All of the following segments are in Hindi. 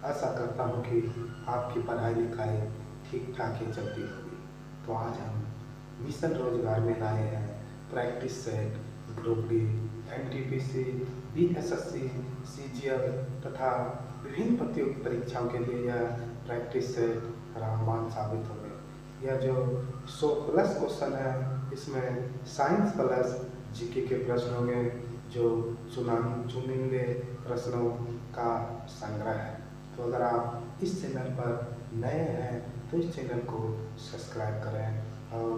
आशा करता हूँ कि आपकी पढ़ाई लिखाई ठीक ठाक ही चलती होगी। तो आज हम मिशन रोजगार में लाए हैं practice set, group D, NTPC, BSSC, CGL तथा विभिन्न प्रतियोगी परीक्षाओं के लिए यह प्रैक्टिस सेट रामबाण साबित होंगे। यह जो 100+ क्वेश्चन है, इसमें साइंस प्लस जीके के प्रश्न होंगे, जो चुनिंदे प्रश्नों का संग्रह है। तो अगर आप इस चैनल पर नए हैं तो इस चैनल को सब्सक्राइब करें और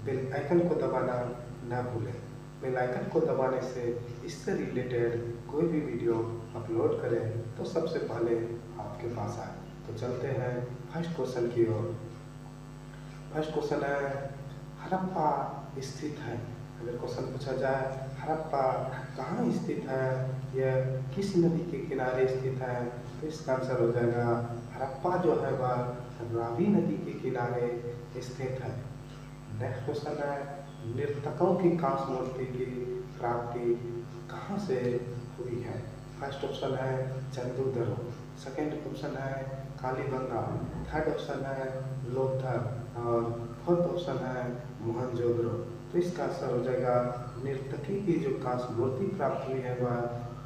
बेल आइकन को दबाना न भूलें। बेल आइकन को दबाने से इससे रिलेटेड कोई भी वीडियो अपलोड करें तो सबसे पहले आपके पास आए। तो चलते हैं फर्स्ट क्वेश्चन की ओर। फर्स्ट क्वेश्चन है, हड़प्पा स्थित है। अगर क्वेश्चन पूछा जाए हड़प्पा कहाँ स्थित है, यह किस नदी के किनारे स्थित है, तो इसका आंसर हो जाएगा हड़प्पा जो है वह रावी नदी के किनारे स्थित है। नेक्स्ट क्वेश्चन है, नर्तकों की कांस्य मूर्ति की प्राप्ति कहाँ से हुई है। फर्स्ट ऑप्शन है चंदूदरो, सेकेंड ऑप्शन है कालीबंगा, थर्ड ऑप्शन है लोथर और फोर्थ ऑप्शन है मोहनजोदड़ो। तो इसका आंसर हो जाएगा नर्तकी की जो कांस्य मूर्ति प्राप्त हुई है वह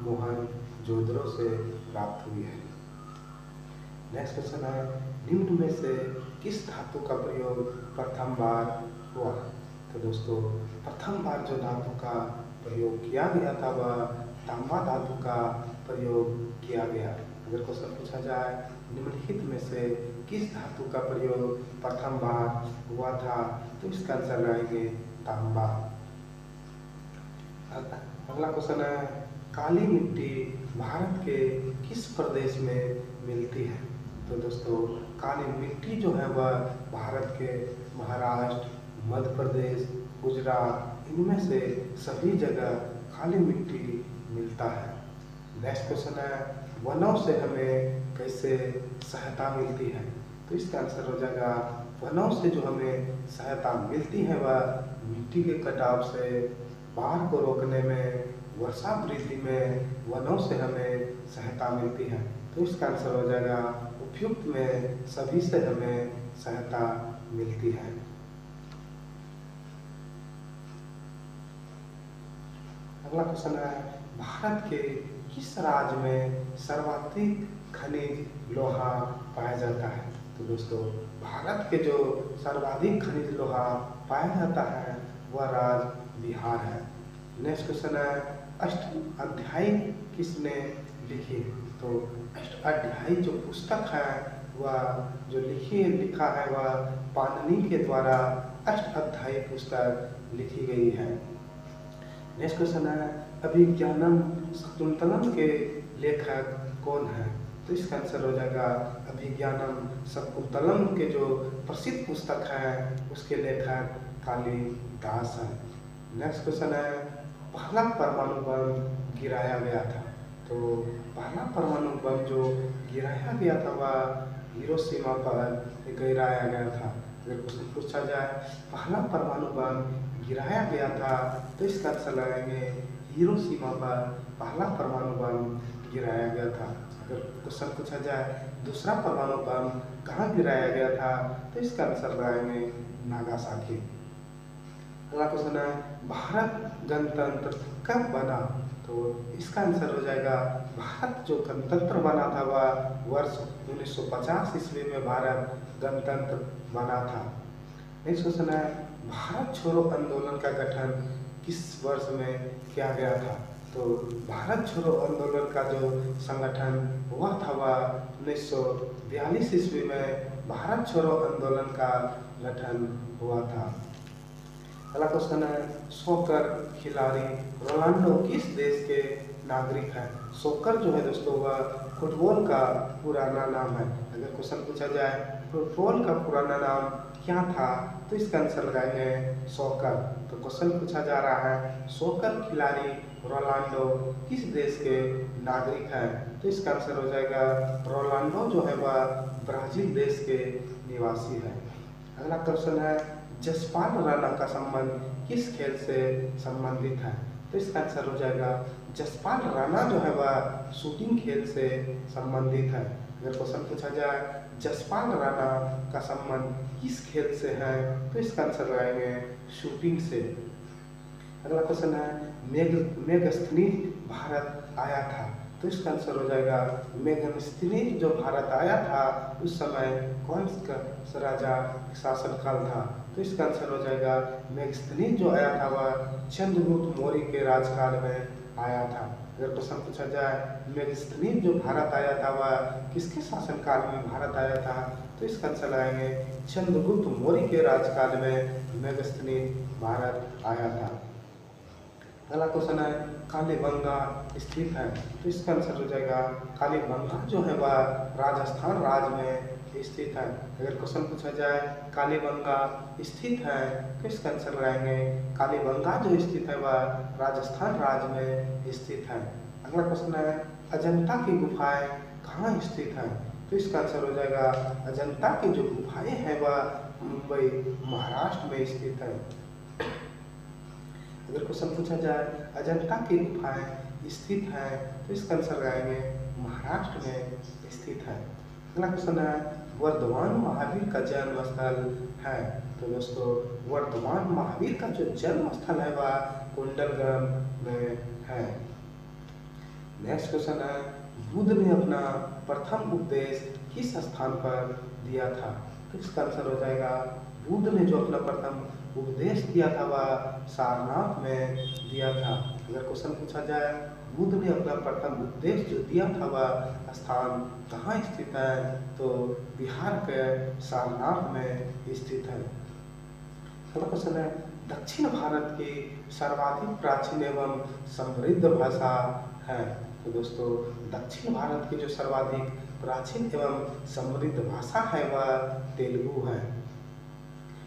मोहनजोदड़ो से प्राप्त हुई है। नेक्स्ट क्वेश्चन है, निम्न में से किस धातु का प्रयोग प्रथम बार हुआ। तो दोस्तों, प्रथम बार जो धातु का प्रयोग किया गया था वह तांबा धातु का प्रयोग किया गया। अगर क्वेश्चन पूछा जाए निम्नलिखित में से किस धातु का प्रयोग प्रथम बार हुआ था, तो इसका आंसर रहेंगे तांबा। अगला क्वेश्चन है, काली मिट्टी भारत के किस प्रदेश में मिलती है। तो दोस्तों, काली मिट्टी जो है वह भारत के महाराष्ट्र, मध्य प्रदेश, गुजरात, इनमें से सभी जगह काली मिट्टी मिलता है। नेक्स्ट क्वेश्चन है, वनों से हमें कैसे सहायता मिलती है। तो इसका आंसर हो जाएगा वनों से जो हमें सहायता मिलती है वह मिट्टी के कटाव से, बाढ़ को रोकने में, वर्षा वृद्धि में वनों से हमें सहायता मिलती है। तो इसका आंसर हो जाएगा उपयुक्त में सभी से हमें सहायता मिलती है। अगला क्वेश्चन है, भारत के किस राज्य में सर्वाधिक खनिज लोहा पाया जाता है। तो दोस्तों, भारत के जो सर्वाधिक खनिज लोहा पाया जाता है वह राज्य बिहार है। नेक्स्ट क्वेश्चन है, अष्ट अध्यायी किसने लिखी। तो अष्ट अध्यायी जो पुस्तक है वह जो लिखा है वह पाणिनि के द्वारा अष्ट अध्यायी पुस्तक लिखी गई है। नेक्स्ट क्वेश्चन है, अभिज्ञानम शाकुंतलम के लेखक कौन है। तो इसका आंसर हो जाएगा अभिज्ञानम शाकुंतलम के जो प्रसिद्ध पुस्तक है उसके लेखक कालिदास है। नेक्स्ट क्वेश्चन है, पहला परमाणु बम गिराया गया था। तो पहला परमाणु बम जो गिराया गया था वह हिरोशिमा पर गिराया गया था। अगर क्वेश्चन पूछा जाए पहला परमाणु बम गिराया गया था तो इसका आंसर लगाएंगे हिरोशिमा पर पहला परमाणु बम गिराया गया था। अगर क्वेश्चन पूछा जाए दूसरा परमाणु बम कहाँ गिराया गया था तो इसका आंसर लगाएंगे नागासाकी। अगला क्वेश्चन है, भारत गणतंत्र कब बना। तो इसका आंसर हो जाएगा भारत जो गणतंत्र बना था वह वर्ष 1950 ईस्वी में भारत गणतंत्र बना था। नेक्स्ट क्वेश्चन है, भारत छोड़ो आंदोलन का गठन किस वर्ष में किया गया था। तो भारत छोड़ो आंदोलन का जो संगठन हुआ था वह 1942 ईस्वी में भारत छोड़ो आंदोलन का गठन हुआ था। अगला क्वेश्चन है, सॉकर खिलाड़ी रोनाल्डो किस देश के नागरिक हैं। सॉकर जो है दोस्तों वह फुटबॉल का पुराना नाम है। अगर क्वेश्चन पूछा जाए फुटबॉल का पुराना नाम क्या था तो इसका आंसर लगाएंगे सॉकर। तो क्वेश्चन पूछा जा रहा है सॉकर खिलाड़ी रोनाल्डो किस देश के नागरिक हैं, तो इसका आंसर हो जाएगा रोनाल्डो जो है वह ब्राजील देश के निवासी है। अगला क्वेश्चन है, जसपाल राणा का संबंध किस खेल से संबंधित है। तो इसका आंसर हो जाएगा जसपाल राणा जो है वह शूटिंग खेल से संबंधित है। अगर क्वेश्चन पूछा जाए जसपाल राणा का संबंध किस खेल से है, तो इसका आंसर लगाएंगे शूटिंग से। अगला क्वेश्चन है मेगस्थनीज भारत आया था, तो इसका आंसर हो जाएगा मेगस्थनीज जो भारत आया था उस समय कौन सा राजा शासनकाल था, तो इसका आंसर हो जाएगा मेगस्थनीज जो आया था वह चंद्रगुप्त मौर्य के राजकाल में आया था। अगर क्वेश्चन पूछा जाए मेगस्थनीज जो भारत आया था वह किसके शासनकाल में भारत आया था, तो इसका आंसर लगाएंगे चंद्रगुप्त मौर्य के राजकाल में मेगस्थनीज भारत आया था। अगला क्वेश्चन है कालीबंगा स्थित है, तो इसका आंसर हो जाएगा कालीबंगा जो है वह राजस्थान राज्य में स्थित है। अगर क्वेश्चन पूछा जाए कालीबंगा स्थित है, तो इसका आंसर लगाएंगे कालीबंगा जो स्थित है वह राजस्थान राज्य में स्थित है। अगला क्वेश्चन है अजंता की गुफाएं कहाँ स्थित है, तो इसका आंसर हो जाएगा अजंता की जो गुफाएं हैं वह मुंबई महाराष्ट्र में स्थित है। अगर क्वेश्चन पूछा जाए अजंता की गुफाएं स्थित है, तो इसका आंसर लगाएंगे महाराष्ट्र में स्थित है। अगला क्वेश्चन है वर्धमान महावीर का जन्म स्थल है, तो दोस्तों वर्धमान महावीर का जो जन्म स्थल है वह कुंडलग्राम में है। नेक्स्ट क्वेश्चन है बुद्ध ने अपना प्रथम उपदेश किस स्थान पर दिया था, तो इसका आंसर हो जाएगा बुद्ध ने जो अपना प्रथम उपदेश दिया था वह सारनाथ में दिया था। अगर क्वेश्चन पूछा जाए बुद्ध ने अपना प्रथम उपदेश जो दिया था वह स्थान कहाँ स्थित है, तो बिहार के सारनाथ में स्थित है। अगला क्वेश्चन है दक्षिण भारत की सर्वाधिक प्राचीन एवं समृद्ध भाषा है, तो दोस्तों दक्षिण भारत की जो सर्वाधिक प्राचीन एवं समृद्ध भाषा है वह तेलुगु है।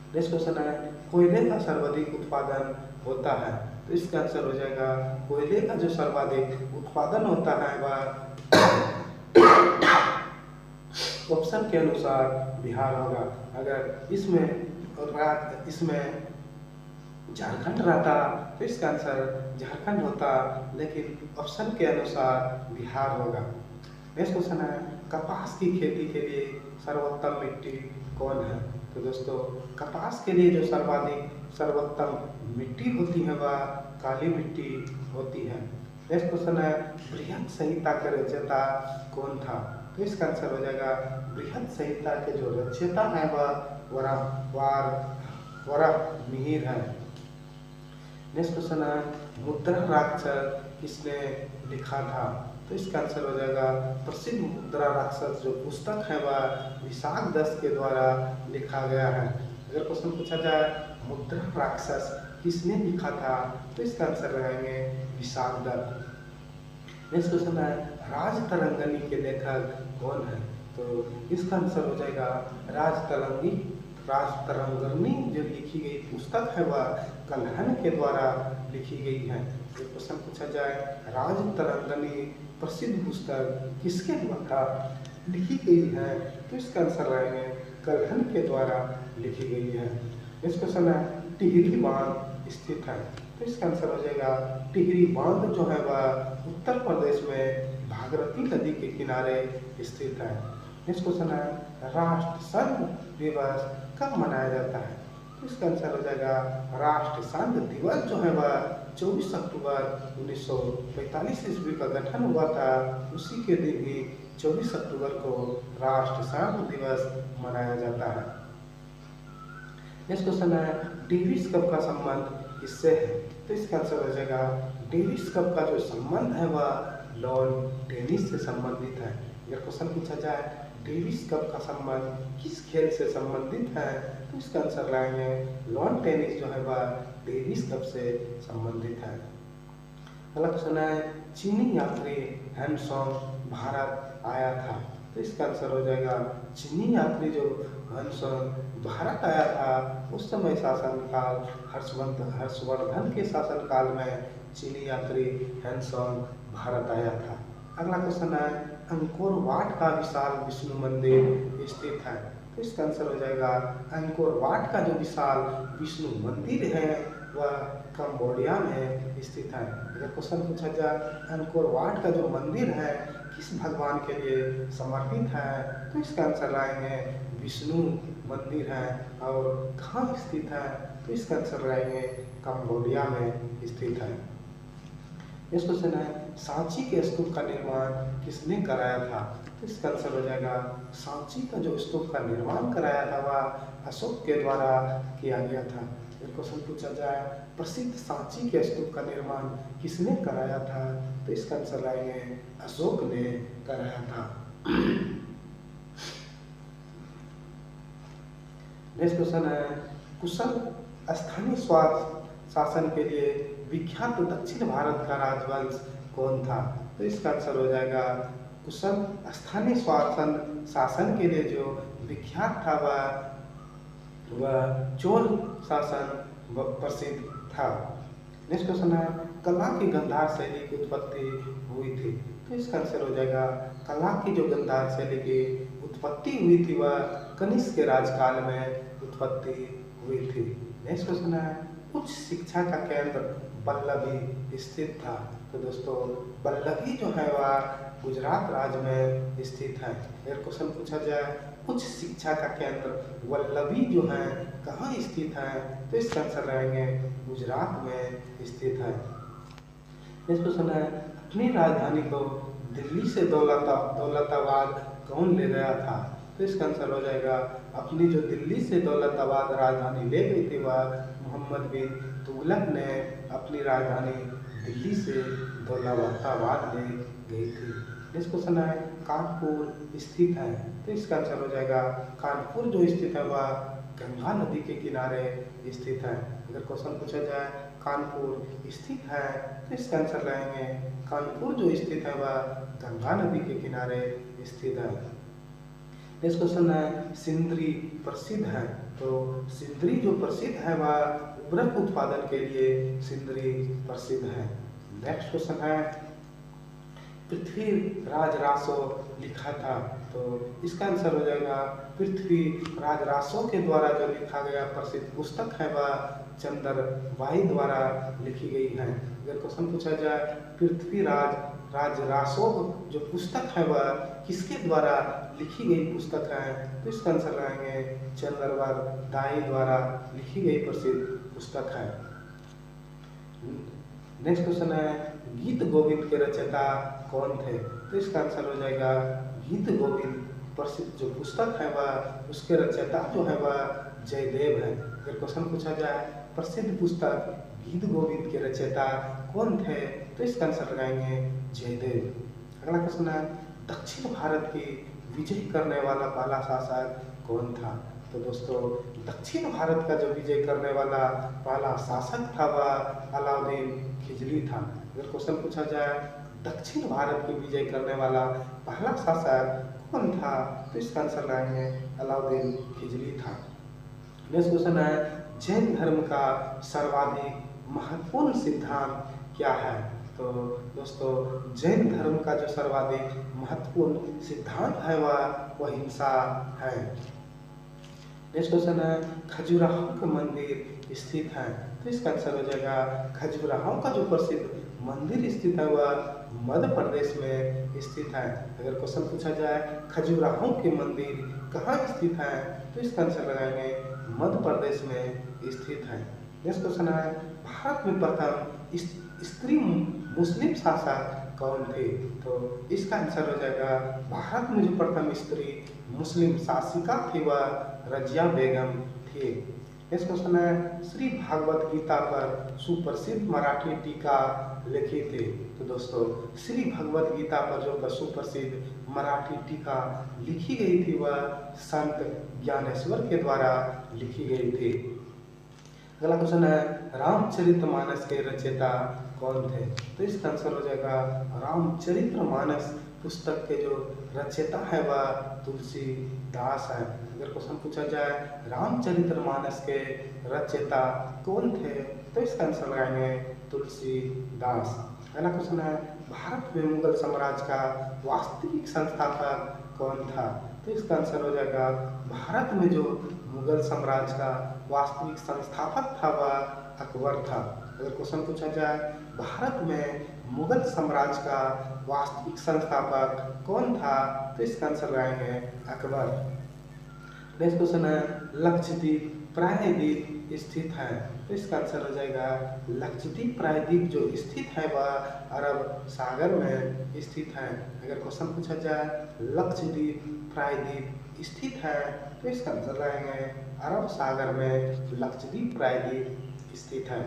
नेक्स्ट क्वेश्चन है कोयले का सर्वाधिक उत्पादन होता है, तो इसका आंसर हो जाएगा कोयले का जो सर्वाधिक उत्पादन होता है वह ऑप्शन के अनुसार बिहार होगा। अगर इसमें झारखंड रहता तो इसका आंसर झारखंड होता, लेकिन ऑप्शन के अनुसार बिहार होगा। नेक्स्ट क्वेश्चन है कपास की खेती के लिए सर्वोत्तम मिट्टी कौन है, तो दोस्तों कपास के लिए जो सर्वोत्तम मिट्टी होती है वह काली मिट्टी होती है। नेक्स्ट क्वेश्चन है बृहद संहिता के रचयिता कौन था, तो इसका आंसर हो जाएगा बृहद संहिता के जो रचयिता है वह वराहमिहिर है। नेक्स्ट क्वेश्चन है मुद्रा राक्षस किसने लिखा था, तो इसका आंसर हो जाएगा प्रसिद्ध मुद्रा राक्षस जो पुस्तक है वह विशाखदत्त के द्वारा लिखा गया है। अगर क्वेश्चन पूछा जाए मुद्रा राक्षस किसने लिखा था, तो इसका आंसर रहेंगे विशाखदत्त। नेक्स्ट क्वेश्चन है राजतरंगिणी के लेखक कौन है, तो इसका आंसर हो जाएगा राजतरंगिणी जो लिखी गई पुस्तक है वह कल्हण के द्वारा लिखी गई है। तो क्वेश्चन पूछा जाए राजतरंगिणी प्रसिद्ध पुस्तक किसके द्वारा लिखी गई है, तो इसका आंसर रहेंगे कल्हण के द्वारा लिखी गई है। नेक्स्ट क्वेश्चन है टिहरी बांध स्थित है, तो इसका आंसर हो जाएगा टिहरी बांध जो है वह उत्तर प्रदेश में भागीरथी नदी के किनारे स्थित है। नेक्स्ट क्वेश्चन है राष्ट्र संघ दिवस कब मनाया जाता है, तो इसका आंसर हो जाएगा राष्ट्र संघ दिवस जो है वह 24 अक्टूबर 1945 ईस्वी का गठन हुआ था, उसी के दिन ही 24 अक्टूबर को राष्ट्र संघ दिवस मनाया जाता है। नेक्स्ट क्वेश्चन है डेविस कप का संबंध किससे है, तो इसका आंसर हो जाएगा डेविस कप का जो संबंध है वह लॉन टेनिस से संबंधित है। अगर क्वेश्चन पूछा जाए डेविस कप का संबंध किस खेल से संबंधित है, तो इसका आंसर लाएंगे लॉन टेनिस जो है वह डेविस कप से संबंधित है। अगला क्वेश्चन है चीनी यात्री हैंडसॉन्ग भारत आया था, तो इसका आंसर हो जाएगा चीनी यात्री जो हैंडसॉन्ग भारत आया था उस समय शासनकाल हर्षवर्धन के शासनकाल में चीनी यात्री हैंडसॉन्ग भारत आया था। अगला क्वेश्चन है अंकोर वाट का विशाल विष्णु मंदिर स्थित है, तो इसका आंसर हो जाएगा अंकोर वाट का जो विशाल विष्णु मंदिर है वह कंबोडिया में स्थित है। अगर क्वेश्चन पूछा जाए अंकोर वाट का जो मंदिर है किस भगवान के लिए समर्पित है, तो इसका आंसर लाएंगे विष्णु मंदिर है। और कहाँ स्थित है, तो इसका आंसर लाएंगे कंबोडिया में स्थित है। नेक्स्ट क्वेश्चन है सांची के स्तूप का निर्माण किसने कराया था, तो इसका आंसर हो जाएगा सांची का जो स्तूप का निर्माण कराया था वह अशोक के द्वारा किया गया था। क्वेश्चन पूछा जाए प्रसिद्ध सांची के स्तूप का निर्माण किसने कराया था, तो इसका आंसर लाएंगे अशोक ने कराया था। नेक्स्ट क्वेश्चन है कुशल स्थानीय शासन के लिए विख्यात दक्षिण भारत का राजवंश कौन था, तो इसका आंसर हो जाएगा कुशल स्थानीय शासन के लिए जो विख्यात था वह चोल शासन प्रसिद्ध था। नेक्स्ट क्वेश्चन है कला की गांधार शैली की उत्पत्ति हुई थी, तो इसका आंसर हो जाएगा कला की जो गांधार शैली की उत्पत्ति हुई थी वह कनिष्क के राजकाल में उत्पत्ति हुई थी। नेक्स्ट क्वेश्चन है उच्च शिक्षा का केंद्र वल्लभी स्थित था, तो दोस्तों वल्लभी जो है वह गुजरात राज्य में स्थित है। अगर क्वेश्चन पूछा जाए उच्च शिक्षा का केंद्र वल्लभी जो है कहाँ स्थित है, तो इसका आंसर रहेंगे गुजरात में स्थित है। नेक्स्ट क्वेश्चन है अपनी राजधानी को दिल्ली से दौलताबाद कौन ले गया था, तो इसका आंसर हो जाएगा अपनी जो दिल्ली से दौलताबाद राजधानी ले गई थी वह मोहम्मद बिन तुगलक ने अपनी राजधानी दिल्ली से दौलताबाद ले गई थी। नेक्स्ट क्वेश्चन है कानपुर स्थित है, तो इसका आंसर हो जाएगा कानपुर जो स्थित है वह गंगा नदी के किनारे स्थित है। अगर क्वेश्चन पूछा जाए कानपुर स्थित है, तो इसका आंसर लाएंगे कानपुर जो स्थित है वह गंगा नदी के किनारे स्थित है। नेक्स्ट क्वेश्चन है सिंदरी प्रसिद्ध है, तो सिंदरी जो प्रसिद्ध है वह उर्वरक उत्पादन के लिए सिंदरी प्रसिद्ध है। नेक्स्ट क्वेश्चन है पृथ्वीराज रासो लिखा था, तो इसका आंसर हो जाएगा पृथ्वीराज रासो के द्वारा जो लिखा गया प्रसिद्ध पुस्तक है वह चंद्रवाही द्वारा लिखी गई है। अगर क्वेश्चन पूछा जाए पृथ्वीराज रासो जो पुस्तक है वह किसके द्वारा लिखी गई पुस्तक है, तो इसका आंसर लाएंगे चंद्रवाही द्वारा लिखी गई प्रसिद्ध पुस्तक है। नेक्स्ट क्वेश्चन है गीत गोविंद के रचयिता कौन थे, तो इसका आंसर हो जाएगा गीत गोविंद प्रसिद्ध जो पुस्तक है वह उसके रचयिता जो है वह जयदेव है। अगर क्वेश्चन पूछा जाए प्रसिद्ध पुस्तक गीत गोविंद के रचयिता कौन थे, तो इसका आंसर लगाएंगे जयदेव। अगला क्वेश्चन है दक्षिण भारत की विजय करने वाला पहला शासक कौन था, तो दोस्तों दक्षिण भारत का जो विजय करने वाला पहला शासक था वह अलाउद्दीन खिलजी था। अगर क्वेश्चन पूछा जाए दक्षिण भारत की विजय करने वाला पहला शासक कौन था, तो इसका आंसर लाएंगे अलाउद्दीन खिलजी था। नेक्स्ट क्वेश्चन है जैन धर्म का सर्वाधिक महत्वपूर्ण सिद्धांत क्या है, तो दोस्तों जैन धर्म का जो सर्वाधिक महत्वपूर्ण सिद्धांत है वह हिंसा है। नेक्स्ट क्वेश्चन है खजुराहो का मंदिर स्थित है, तो इसका आंसर हो जाएगा खजुराहो का जो प्रसिद्ध मंदिर स्थित है वह मध्य प्रदेश में स्थित है। अगर क्वेश्चन पूछा जाए खजुराहो के मंदिर कहाँ स्थित है, तो इसका आंसर लगाएंगे मध्य प्रदेश में स्थित है। नेक्स्ट क्वेश्चन है भारत में प्रथम स्त्री मुस्लिम शासक कौन थे, तो इसका आंसर हो जाएगा भारत में जो प्रथम स्त्री मुस्लिम शासिका थी वह रजिया बेगम थी। नेक्स्ट क्वेश्चन है श्री भागवत गीता पर सुप्रसिद्ध मराठी टीका लिखी थी, तो दोस्तों श्री भगवत गीता पर जो सुप्रसिद्ध मराठी टीका लिखी गई थी वह संत ज्ञानेश्वर के द्वारा लिखी गई थी। अगला क्वेश्चन है रामचरितमानस के रचयिता कौन थे, तो इसका आंसर हो जाएगा रामचरितमानस पुस्तक के जो रचयिता है वह तुलसीदास है। अगर क्वेश्चन पूछा जाए रामचरितमानस के रचयिता कौन थे, तो इसका आंसर लगाएंगे तुलसीदास। अगला क्वेश्चन है भारत में मुगल साम्राज्य का वास्तविक संस्थापक कौन था? तो इसका आंसर हो जाएगा भारत में जो मुगल साम्राज्य का वास्तविक संस्थापक था वह अकबर था। अगर क्वेश्चन पूछा जाए भारत में मुगल साम्राज्य का वास्तविक संस्थापक कौन था? तो इसका आंसर लगाएंगे अकबर। नेक्स्ट क्वेश्चन है लक्षद्वीप प्रायद्वीप स्थित है। तो इसका आंसर हो जाएगा लक्षद्वीप प्रायद्वीप जो स्थित है वह अरब सागर में स्थित है। अगर क्वेश्चन पूछा जाए लक्षद्वीप प्रायद्वीप स्थित है तो इसका आंसर लगाएंगे अरब सागर में लक्षद्वीप प्रायद्वीप स्थित है।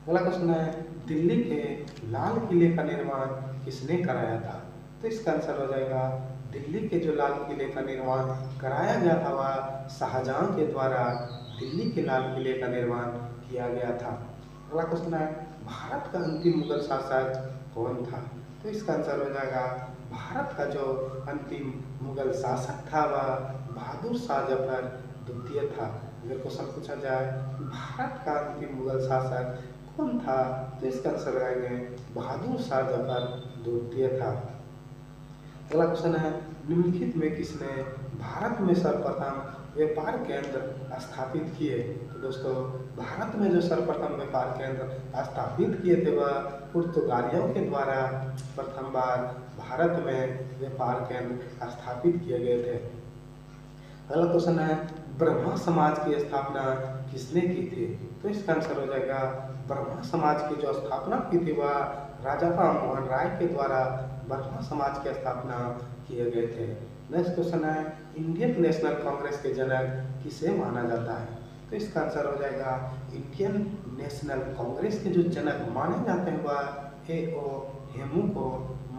अगला क्वेश्चन है दिल्ली के लाल किले का निर्माण किसने कराया था? तो इसका आंसर हो जाएगा दिल्ली के जो लाल किले का निर्माण कराया गया था वह शाहजहां के द्वारा दिल्ली के लाल किले का निर्माण किया गया था। अगला क्वेश्चन है भारत का अंतिम मुगल शासक कौन था? तो इसका आंसर हो जाएगा भारत का जो अंतिम मुगल शासक था वह बहादुर शाह जफर द्वितीय था। अगर क्वेश्चन पूछा जाए भारत का अंतिम मुगल शासक कौन था? तो इसका आंसर लगाएंगे बहादुर शाह जफर द्वितीय था। अगला क्वेश्चन है निम्नलिखित में किसने भारत में सर्वप्रथम व्यापार केंद्र स्थापित किए? तो दोस्तों भारत में जो सर्वप्रथम व्यापार केंद्र स्थापित किए थे वह पुर्तगालियों के द्वारा प्रथम बार भारत में व्यापार केंद्र स्थापित किए गए थे। अगला क्वेश्चन है ब्रह्मा समाज की स्थापना किसने की थी? तो इसका आंसर हो जाएगा ब्रह्मा समाज की जो स्थापना की थी वह राजा राम मोहन राय के द्वारा ब्रह्मा समाज की स्थापना किए गए थे। नेक्स्ट क्वेश्चन है इंडियन नेशनल कांग्रेस के जनक किसे माना जाता है? तो इसका आंसर हो जाएगा इंडियन नेशनल कांग्रेस के जो जनक माने जाते हैं वह A.O. हेमू को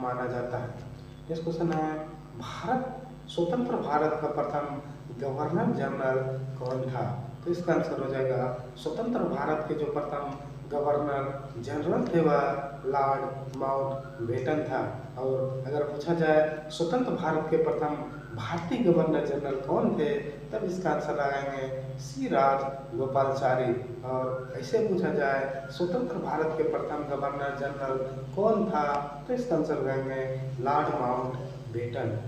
माना जाता है। नेक्स्ट क्वेश्चन है भारत स्वतंत्र भारत का प्रथम गवर्नर जनरल कौन था? तो इसका आंसर हो जाएगा स्वतंत्र भारत के जो प्रथम गवर्नर जनरल थे वह लॉर्ड माउंटबेटन था। और अगर पूछा जाए स्वतंत्र भारत के प्रथम भारतीय गवर्नर जनरल कौन थे तब इसका आंसर लगाएंगे सी राजगोपालाचारी। और ऐसे पूछा जाए स्वतंत्र भारत के प्रथम गवर्नर जनरल कौन था तो इसका आंसर लगाएंगे लॉर्ड माउंटबेटन।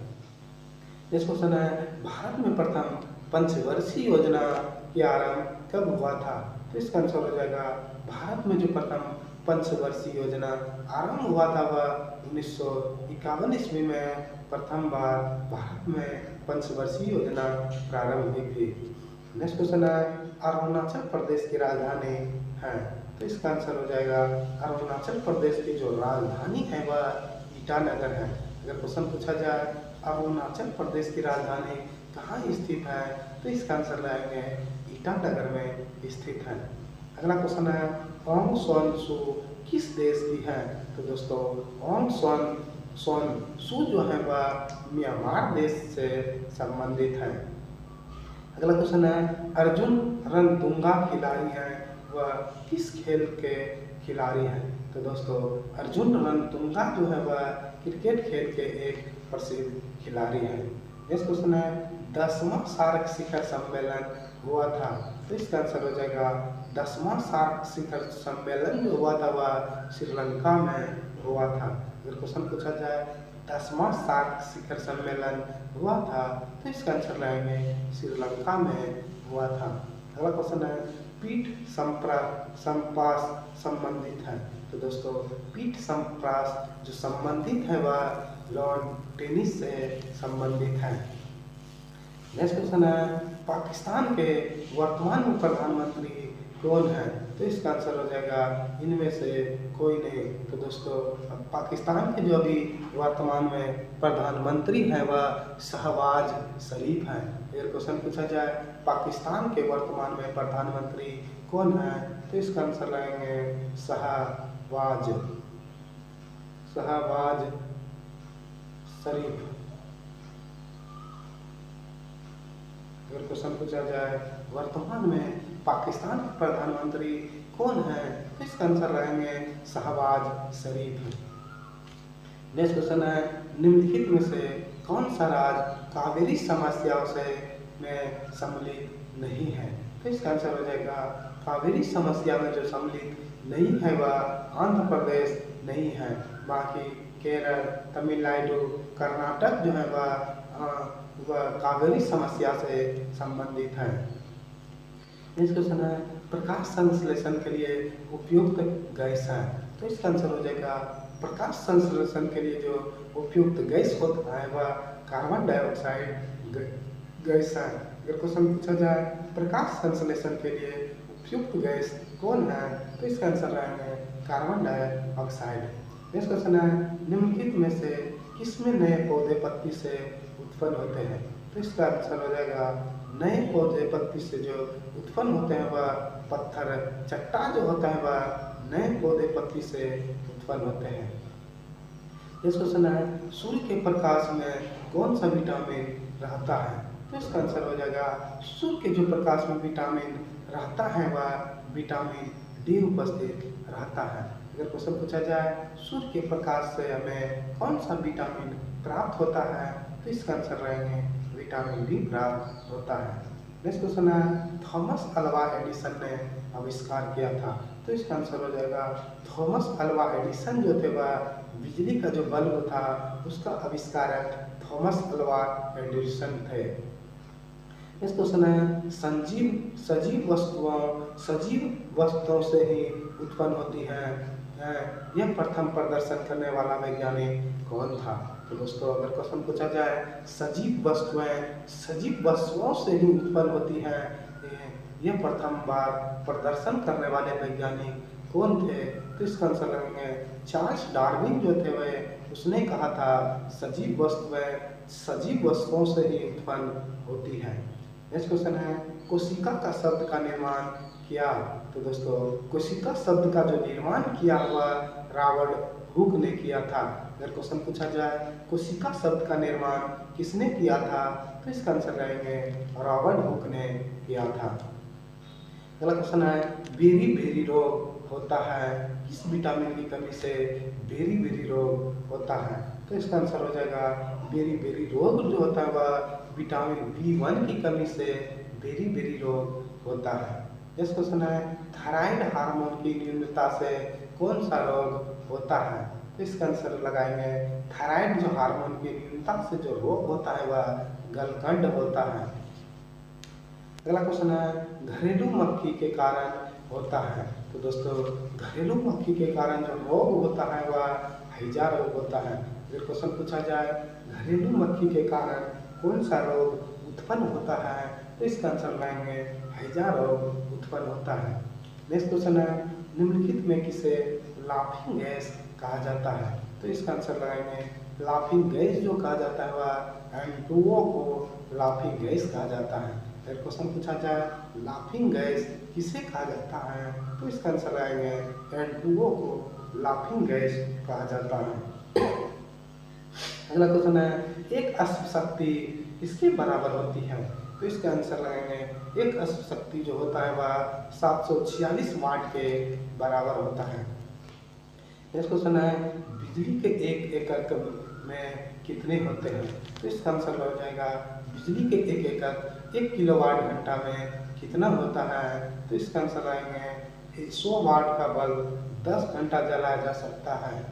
नेक्स्ट क्वेश्चन है भारत में प्रथम पंचवर्षीय योजना की आरंभ कब हुआ था? तो इसका आंसर हो जाएगा भारत में जो प्रथम पंचवर्षीय योजना आरंभ हुआ था वह 1951 ईस्वी में प्रथम बार भारत में पंचवर्षीय योजना प्रारंभ हुई थी। नेक्स्ट क्वेश्चन है अरुणाचल प्रदेश की राजधानी है। तो इसका आंसर हो जाएगा अरुणाचल प्रदेश की जो राजधानी है वह ईटानगर है। अगर क्वेश्चन पूछा जाए अरुणाचल प्रदेश की राजधानी कहाँ स्थित है तो इसका आंसर लाएंगे ईटानगर में स्थित है। अगला क्वेश्चन है ऑंग सॉन सू किस देश की है? तो दोस्तों ऑंग सॉन सू जो है वह म्यांमार देश से संबंधित है। अगला क्वेश्चन है अर्जुन रणतुंगा खिलाड़ी हैं वह किस खेल के खिलाड़ी हैं? तो दोस्तों अर्जुन रणतुंगा जो है वह क्रिकेट खेल के एक प्रसिद्ध खिलाड़ी हैं। नेक्स्ट क्वेश्चन है 10वां सार्क शिखर सम्मेलन हुआ था। तो इसका आंसर हो जाएगा 10वां सार्क शिखर सम्मेलन जो हुआ था वह श्रीलंका में हुआ था। अगर क्वेश्चन पूछा जाए 10वां सार्क शिखर सम्मेलन हुआ था तो इसका आंसर लाएंगे श्रीलंका में हुआ था। अगला क्वेश्चन है पीठ संप्रास संबंधित है। तो दोस्तों पीठ संप्रास जो संबंधित है वह लॉन टेनिस से संबंधित है। नेक्स्ट क्वेश्चन है पाकिस्तान के वर्तमान प्रधानमंत्री कौन है? तो इसका आंसर हो जाएगा इनमें से कोई नहीं। तो दोस्तों पाकिस्तान के जो अभी वर्तमान में प्रधानमंत्री हैं वह शहबाज शरीफ हैं। अगर क्वेश्चन पूछा जाए पाकिस्तान के वर्तमान में प्रधानमंत्री कौन है तो इसका आंसर लगाएंगे शहबाज शरीफ। अगर क्वेश्चन पूछा जाए वर्तमान में पाकिस्तान के प्रधानमंत्री कौन है तो इसका आंसर रहेंगे शहबाज शरीफ। नेक्स्ट क्वेश्चन है निम्नलिखित में से कौन सा राज्य कावेरी समस्याओं से में सम्मिलित नहीं है? तो इसका आंसर हो जाएगा कावेरी समस्या में जो सम्मिलित नहीं है वह आंध्र प्रदेश नहीं है, बाकी केरल, तमिलनाडु, कर्नाटक जो है वह कावेरी समस्या से संबंधित है। नेक्स्ट क्वेश्चन है प्रकाश संश्लेषण के लिए उपयुक्त गैस है। तो इसका आंसर हो जाएगा प्रकाश संश्लेषण के लिए जो उपयुक्त गैस होता है वह कार्बन डाइऑक्साइड गैस है। अगर क्वेश्चन पूछा जाए प्रकाश संश्लेषण के लिए उपयुक्त गैस कौन है, तो इसका आंसर रहेंगे कार्बन डाइऑक्साइड। नेक्स्ट क्वेश्चन है निम्नलिखित में से किसमें नए पौधे पत्ती से उत्पन्न होते हैं। तो इसका आंसर हो जाएगा नए पौधे पत्ती से जो उत्पन्न होते हैं वह पत्थर चट्टा जो होता है वह नए पौधे पत्ती से उत्पन्न होते हैं। नेक्स्ट क्वेश्चन है सूर्य के प्रकाश में कौन सा विटामिन रहता है। तो इसका आंसर हो जाएगा सूर्य के जो प्रकाश में विटामिन रहता है वह विटामिन डी उपस्थित रहता है। अगर क्वेश्चन पूछा जाए सूर्य के प्रकाश से हमें कौन सा विटामिन प्राप्त होता है, तो इसका आंसर रहेंगे विटामिन डी प्राप्त होता है। नेक्स्ट क्वेश्चन है थॉमस अल्वा एडिसन ने आविष्कार किया था। तो इसका आंसर हो जाएगा थॉमस अल्वा एडिसन जो थे वह बिजली का जो बल्ब था उसका आविष्कारक थॉमस अल्वा एडिसन थे। नेक्स्ट क्वेश्चन है सजीव वस्तुओं से ही उत्पन्न होती है, यह प्रथम प्रदर्शन करने वाला वैज्ञानिक कौन था। तो दोस्तों अगर क्वेश्चन पूछा जाए सजीव वस्तुओं से ही उत्पन्न होती हैं, यह प्रथम बार प्रदर्शन करने वाले वैज्ञानिक कौन थे, तो इसका आंसर रहेंगे चार्ल्स डार्विन जो थे वह उसने कहा था सजीव वस्तुओं से ही उत्पन्न होती है। नेक्स्ट क्वेश्चन है कोशिका का शब्द का निर्माण किया। तो दोस्तों कोशिका शब्द का जो निर्माण किया हुआ रॉबर्ट हुक ने किया था। अगर क्वेश्चन पूछा जाए कोशिका शब्द का निर्माण किसने किया था, तो इसका आंसर रहेंगे रॉबर्ट हुक ने किया था। अगला क्वेश्चन है बेरी रोग होता है किस विटामिन की कमी से बेरी रोग होता है। तो इसका आंसर हो जाएगा बेरी रोग जो होता है वह विटामिन B1 की कमी से बेरी रोग होता है। नेक्स्ट क्वेश्चन है थायराइड हार्मोन की न्यूनता से कौन सा रोग होता है। तो इसका आंसर लगाएंगे थायराइड जो हार्मोन की न्यूनता से जो रोग होता है वह गलगंड होता है। अगला क्वेश्चन है घरेलू मक्खी के कारण होता है। तो दोस्तों घरेलू मक्खी के कारण जो रोग होता है वह हैजा रोग होता है। अगर क्वेश्चन पूछा जाए घरेलू मक्खी के कारण कौन सा रोग उत्पन्न होता है, तो इसका आंसर लाएंगे हैजा रोग उत्पन्न होता है। नेक्स्ट क्वेश्चन है निम्नलिखित में किसे लाफिंग गैस कहा जाता है। तो इसका आंसर लगाएंगे लाफिंग गैस जो कहा जाता है वह N2O को लाफिंग गैस कहा जाता है। अगर क्वेश्चन पूछा जाए लाफिंग गैस किसे कहा जाता है, तो इसका आंसर आएंगे N2O को लाफिंग गैस कहा जाता है। अगला क्वेश्चन है एक अश्व शक्ति किसके बराबर होती है। तो इसका आंसर लगाएंगे एक अश्व शक्ति जो होता है वह 746 वाट के बराबर होता है। नेक्स्ट क्वेश्चन है बिजली के एक एकक में कितने होते हैं। तो इसका आंसर हो जाएगा बिजली के एक एकक 1 किलोवाट घंटा में कितना होता है। तो इसका आंसर आएंगे 100 वाट का बल्ब 10 घंटा जलाया जा सकता है।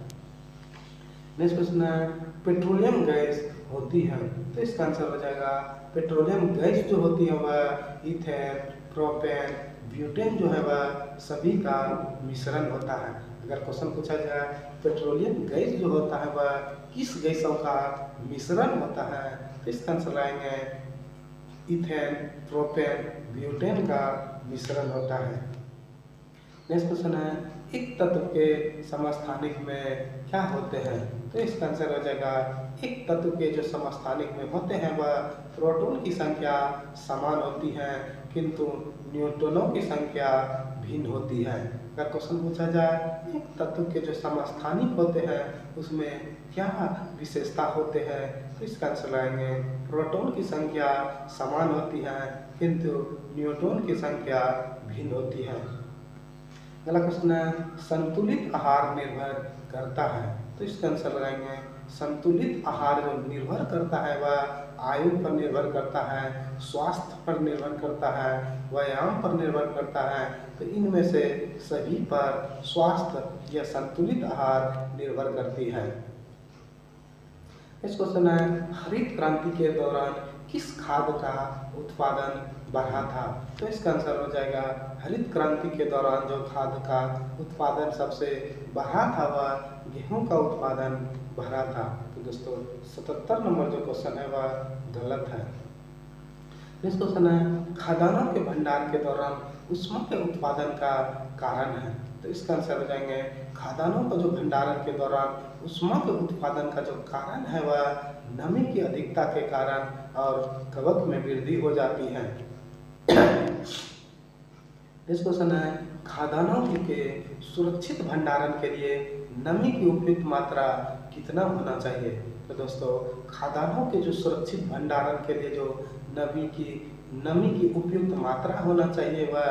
नेक्स्ट क्वेश्चन है पेट्रोलियम गैस होती है। तो इसका आंसर हो जाएगा पेट्रोलियम गैस जो होती है वह इथेन, प्रोपेन, ब्यूटेन जो है वह सभी का मिश्रण होता है। अगर क्वेश्चन पूछा जाए पेट्रोलियम गैस जो होता है वह किस गैसों का मिश्रण होता है, तो इसका आंसर लाएंगे इथेन, प्रोपेन, ब्यूटेन का मिश्रण होता है। नेक्स्ट क्वेश्चन है एक तत्व के समस्थानिक में क्या होते हैं। तो इसका आंसर हो जाएगा एक तत्व के जो समस्थानिक में होते हैं वह प्रोटॉन की संख्या समान होती है किंतु न्यूट्रॉनों की संख्या भिन्न होती है। अगर क्वेश्चन पूछा जाए एक तत्व के जो समस्थानिक होते हैं उसमें क्या विशेषता होते हैं, तो इसका आंसर लाएंगे प्रोटॉन की संख्या समान होती है किंतु न्यूट्रॉन की संख्या भिन्न होती है। अगला क्वेश्चन है संतुलित आहार निर्भर करता है। तो इसका आंसर लगाएंगे संतुलित आहार जो निर्भर करता है वह आयु पर निर्भर करता है, स्वास्थ्य पर निर्भर करता है, व्यायाम पर निर्भर करता है। तो इनमें से सभी पर स्वास्थ्य या संतुलित आहार निर्भर करती है। नेक्स्ट क्वेश्चन है हरित क्रांति के दौरान किस खाद का उत्पादन बढ़ा था? तो इसका आंसर हो जाएगा हरित क्रांति के दौरान जो खाद का उत्पादन सबसे बढ़ा था वह गेहूं का उत्पादन बढ़ा था। तो दोस्तों 77 नंबर जो क्वेश्चन है वह गलत है। नेक्स्ट क्वेश्चन है खदानों के भंडार के दौरान ऊष्मा के उत्पादन का कारण है। तो इसका आंसर हो जाएंगे खदानों का जो भंडारण के दौरान ऊष्मा के उत्पादन का जो कारण है वह नमी की अधिकता के कारण और कवक में वृद्धि हो जाती है। नेक्स्ट क्वेश्चन है खदानों के सुरक्षित भंडारण के लिए नमी की उपयुक्त मात्रा कितना होना चाहिए? तो दोस्तों खदानों के जो सुरक्षित भंडारण के लिए जो नमी की उपयुक्त मात्रा होना चाहिए वह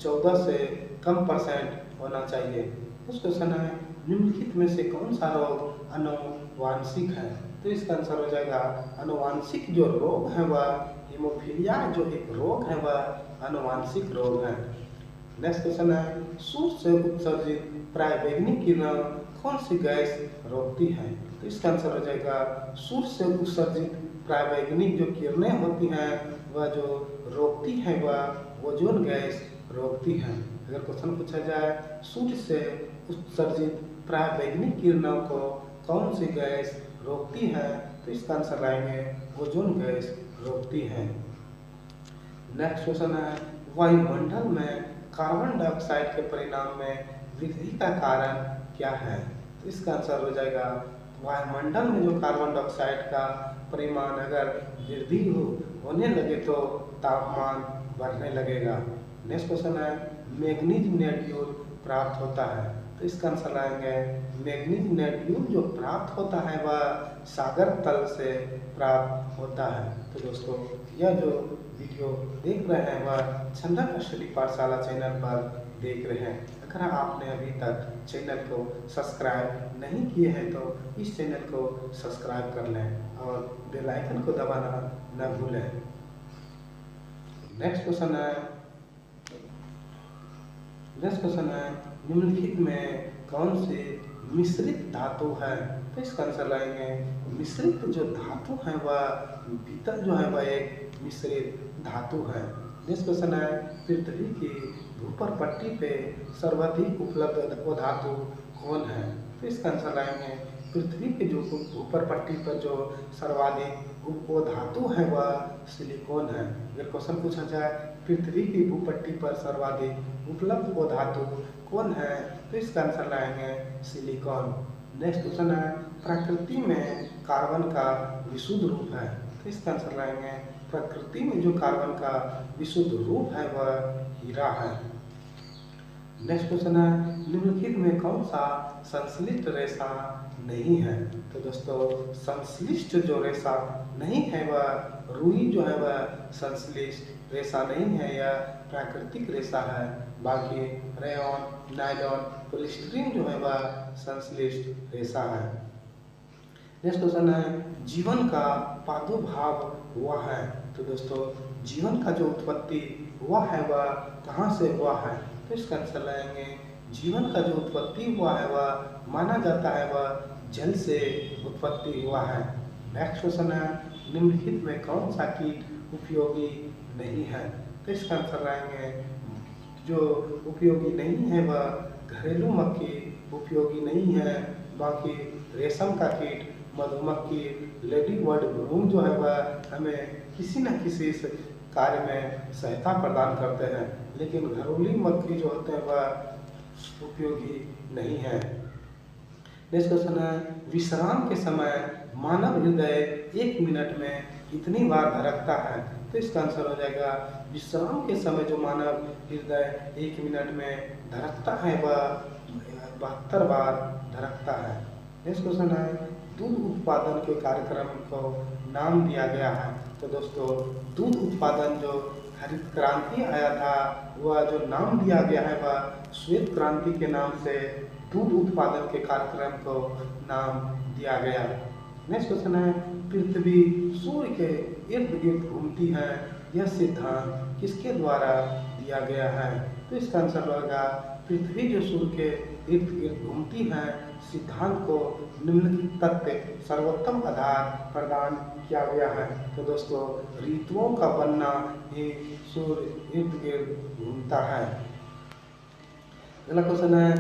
14 से कम % होना चाहिए। नेक्स्ट क्वेश्चन है निम्नलिखित में से कौन सा रोग आनुवांशिक है? तो इसका आंसर हो जाएगा आनुवांशिक जो रोग है वह हीमोफीलिया जो एक रोग है वह आनुवांशिक रोग है। नेक्स्ट क्वेश्चन है सूर्य से उत्सर्जित पराबैंगनी किरण कौन सी गैस रोकती है? तो इसका आंसर हो जाएगा सूर्य से उत्सर्जित पराबैंगनी जो किरणें होती हैं वह जो रोकती है वह ओजोन गैस रोकती है। अगर क्वेश्चन पूछा जाए सूर्य से उत्सर्जित पराबैंगनी किरणों को कौन सी गैस रोकती है? तो इसका आंसर आएंगे ओजोन गैस रोकती है। नेक्स्ट क्वेश्चन है वायुमंडल में कार्बन डाइऑक्साइड के परिणाम में वृद्धि का कारण क्या है? तो इसका आंसर हो जाएगा वायुमंडल में जो कार्बन डाइऑक्साइड का परिमाण अगर वृद्धि होने लगे तो तापमान बढ़ने लगेगा। नेक्स्ट क्वेश्चन है मैग्नीज नेट्यूल प्राप्त होता है। तो इसका आंसर आएंगे मैग्नीज नेट्यूल जो प्राप्त होता है वह सागर तल से प्राप्त होता है। तो दोस्तों यह जो वीडियो देख रहे हैं वह छंदक स्टडी पाठशाला चैनल पर देख रहे हैं। अगर आपने अभी तक चैनल को सब्सक्राइब नहीं किए हैं तो इस चैनल को सब्सक्राइब कर लें और बेल आइकन को दबाना न भूलें। नेक्स्ट क्वेश्चन है निम्नलिखित में कौन सी मिश्रित धातु है? तो इसका आंसर लाएंगे मिश्रित जो धातु है वह पीतल जो है वह एक मिश्रित धातु है। नेक्स्ट क्वेश्चन है पृथ्वी की ऊपर पट्टी पे सर्वाधिक उपलब्ध वो धातु कौन है? तो इसका आंसर लाएंगे पृथ्वी के जो ऊपर पट्टी पर जो सर्वाधिक वो धातु है वह सिलिकॉन है। अगर क्वेश्चन पूछा जाए पृथ्वी की भूपट्टी पर सर्वाधिक उपलब्ध वो धातु कौन है? तो इसका आंसर लाएंगे सिलिकॉन। नेक्स्ट क्वेश्चन है प्रकृति में कार्बन का विशुद्ध रूप है। तो इसका आंसर लाएंगे प्रकृति में जो कार्बन का विशुद्ध रूप है वह हीरा है। नेक्स्ट क्वेश्चन है निम्नलिखित में कौन सा संश्लिष्ट रेशा नहीं है? तो दोस्तों संश्लिष्ट जो रेशा नहीं है वह रुई जो है वह संश्लिष्ट रेशा नहीं है, यह प्राकृतिक रेशा है। बाकी रेयॉन, नायलॉन, पॉलीस्टीरीन जो है वह संश्लिष्ट रेशा है। नेक्स्ट क्वेश्चन है जीवन का प्रादुर्भाव हुआ है। तो दोस्तों जीवन का जो उत्पत्ति हुआ है वह कहाँ से हुआ है? तो इसका आंसर लाएंगे जीवन का जो उत्पत्ति हुआ है वह माना जाता है वह जल से उत्पत्ति हुआ है। नेक्स्ट क्वेश्चन है निम्नलिखित में कौन सा कीट उपयोगी नहीं है? तो इसका आंसर लाएंगे जो उपयोगी नहीं है वह घरेलू मक्खी उपयोगी नहीं है। बाकी रेशम का कीट, मधुमक्खी, लेडी बर्ड भ्रूण जो है वह हमें किसी न किसी कार्य में सहायता प्रदान करते हैं, लेकिन घरेलू मक्खी जो होते हैं वह उपयोगी नहीं है। नेक्स्ट क्वेश्चन है विश्राम के समय मानव हृदय 1 मिनट में कितनी बार धड़कता है? तो इसका आंसर हो जाएगा विश्राम के समय जो मानव हृदय 1 मिनट में धड़कता है वह 72 बार धड़कता है। नेक्स्ट क्वेश्चन है दूध उत्पादन के कार्यक्रम को नाम दिया गया है। तो दोस्तों दूध उत्पादन जो हरित क्रांति आया था वह जो नाम दिया गया है वह श्वेत क्रांति के नाम से दूध उत्पादन के कार्यक्रम को नाम दिया गया। नेक्स्ट क्वेश्चन है पृथ्वी सूर्य के इर्द गिर्द घूमती है, यह सिद्धांत किसके द्वारा दिया गया है? तो इसका आंसर होगा पृथ्वी जो सूर्य के इर्द गिर्द घूमती है सिद्धांत को निम्नलिखित तथ्य सर्वोत्तम आधार प्रदान किया गया है। तो दोस्तों ऋतुओं का बनना ही सूर्य इर्द गिर्द घूमता है। अगला क्वेश्चन है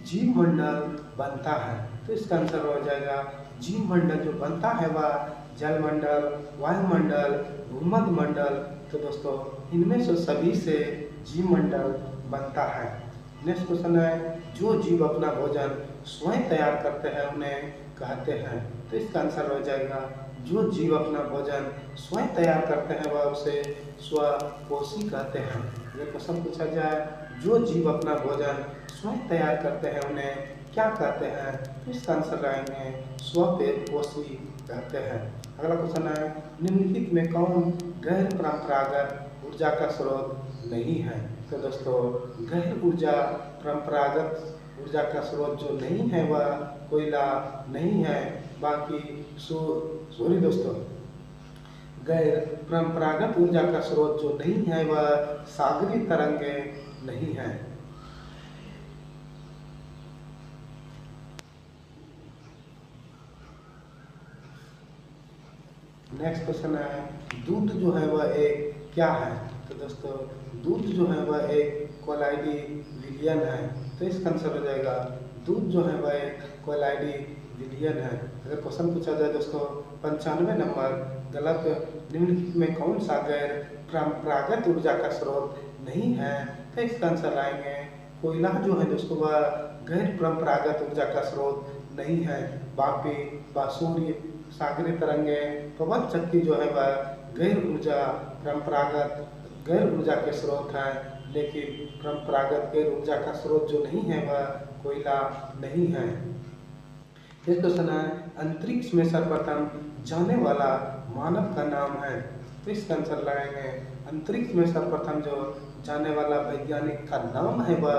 जीव मंडल बनता है। तो इसका आंसर हो जाएगा जीव मंडल जो बनता है वह जल मंडल, वायुमंडल, भूमध्य मंडल। तो दोस्तों इनमें से सभी से जीव मंडल बनता है। नेक्स्ट क्वेश्चन है जो जीव अपना भोजन स्वयं तैयार करते हैं उन्हें कहते हैं। तो इसका आंसर हो जाएगा जो जीव अपना भोजन स्वयं तैयार करते हैं वह उसे स्वपोषी कहते हैं। ये क्वेश्चन पूछा जाए जो जीव अपना भोजन स्वयं तैयार करते हैं उन्हें क्या कहते हैं। तो इसका आंसर आएंगे स्वपोषी कहते हैं। अगला क्वेश्चन है निम्नलिखित में कौन गैर परंपरागत ऊर्जा का स्रोत नहीं है। तो दोस्तों गैर ऊर्जा परंपरागत ऊर्जा का स्रोत जो नहीं है वह कोयला नहीं है। बाकी सॉरी दोस्तों गैर परंपरागत ऊर्जा का स्रोत जो नहीं है वह सागरीय तरंगे नहीं है। नेक्स्ट क्वेश्चन है दूध जो है वह एक क्या है। तो दोस्तों दूध जो है वह एक कोलाइडी विलियन है। तो इसका आंसर हो जाएगा दूध जो है वह एक कोलाइडी विलियन है। अगर क्वेश्चन पूछा जाए दोस्तों 95 नंबर गलत निम्नलिखित में कौन सा गैर परंपरागत ऊर्जा का स्रोत नहीं है। तो इसका आंसर आएंगे कोयला जो है दोस्तों वह गैर परंपरागत ऊर्जा का स्रोत नहीं है। वापी बासूर्य सागरीय तरंगे पवन चक्की जो है वह गैर ऊर्जा के स्रोत है। लेकिन परंपरागत गैर ऊर्जा का स्रोत जो नहीं है वह कोयला नहीं है। ये क्वेश्चन है अंतरिक्ष में सर्वप्रथम जाने वाला मानव का नाम है। तो इसका आंसर लगाएंगे अंतरिक्ष में सर्वप्रथम जो जाने वाला वैज्ञानिक का नाम है वह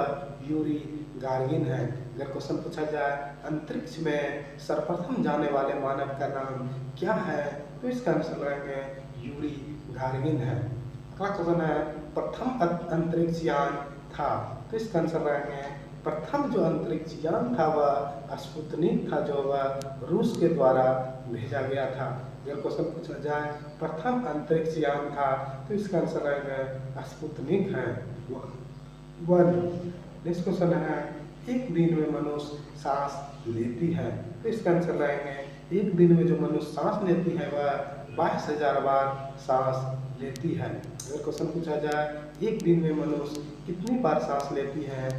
यूरी गार्गिन है। अगर क्वेश्चन पूछा जाए अंतरिक्ष में सर्वप्रथम जाने वाले मानव का नाम क्या है। तो इसका आंसर लगाएंगे यूरी गार्गिन है। अगला क्वेश्चन है प्रथम अंतरिक्ष यान था। तो इसका आंसर लगाएंगे प्रथम जो अंतरिक्ष यान था वह स्पुतनिक था जो वह रूस के द्वारा भेजा गया था। अगर क्वेश्चन पूछा जाए प्रथम अंतरिक्ष यान था तो इसका आंसर आएगा स्पुतनिक है। नेक्स्ट क्वेश्चन है एक दिन में मनुष्य सांस लेती है। तो इसका आंसर आएंगे एक दिन में जो मनुष्य सांस लेती है वह 22,000 बार सांस लेती है। अगर क्वेश्चन पूछा जाए एक दिन में मनुष्य कितनी बार सांस लेती है।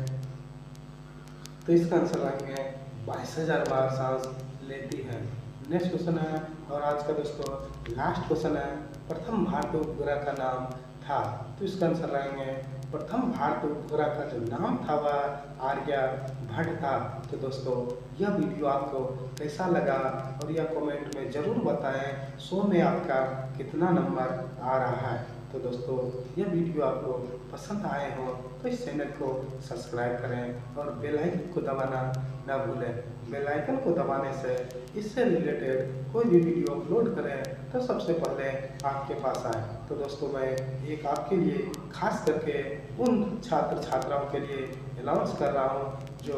तो इसका आंसर आएंगे 22,000 बार सांस लेती है। नेक्स्ट क्वेश्चन है और आज का दोस्तों लास्ट क्वेश्चन है प्रथम भारतीय उपग्रह का नाम था। तो इसका आंसर आएंगे प्रथम भारतीय उपग्रह का जो नाम था वह आर्यभट्ट था। तो दोस्तों यह वीडियो आपको कैसा लगा और यह कमेंट में ज़रूर बताएं 100 में आपका कितना नंबर आ रहा है। तो दोस्तों यह वीडियो आपको पसंद आए हो तो इस चैनल को सब्सक्राइब करें और बेल आइकन को दबाना ना भूलें। बेल आइकन को दबाने से इससे रिलेटेड कोई भी वीडियो अपलोड करें तो सबसे पहले आपके पास आए। तो दोस्तों मैं एक आपके लिए खास करके उन छात्र छात्राओं के लिए अनाउंस कर रहा हूँ जो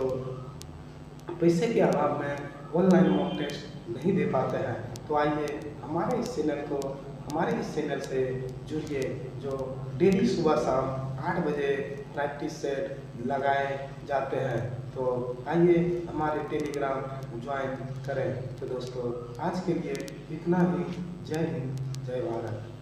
पैसे के अभाव में ऑनलाइन मॉक टेस्ट नहीं दे पाते हैं। तो आइए हमारे इस चैनल से जुड़िए जो डेली सुबह शाम 8 बजे प्रैक्टिस सेट लगाए जाते हैं। तो आइए हमारे टेलीग्राम ज्वाइन करें। तो दोस्तों आज के लिए इतना ही। जय हिंद जय भारत।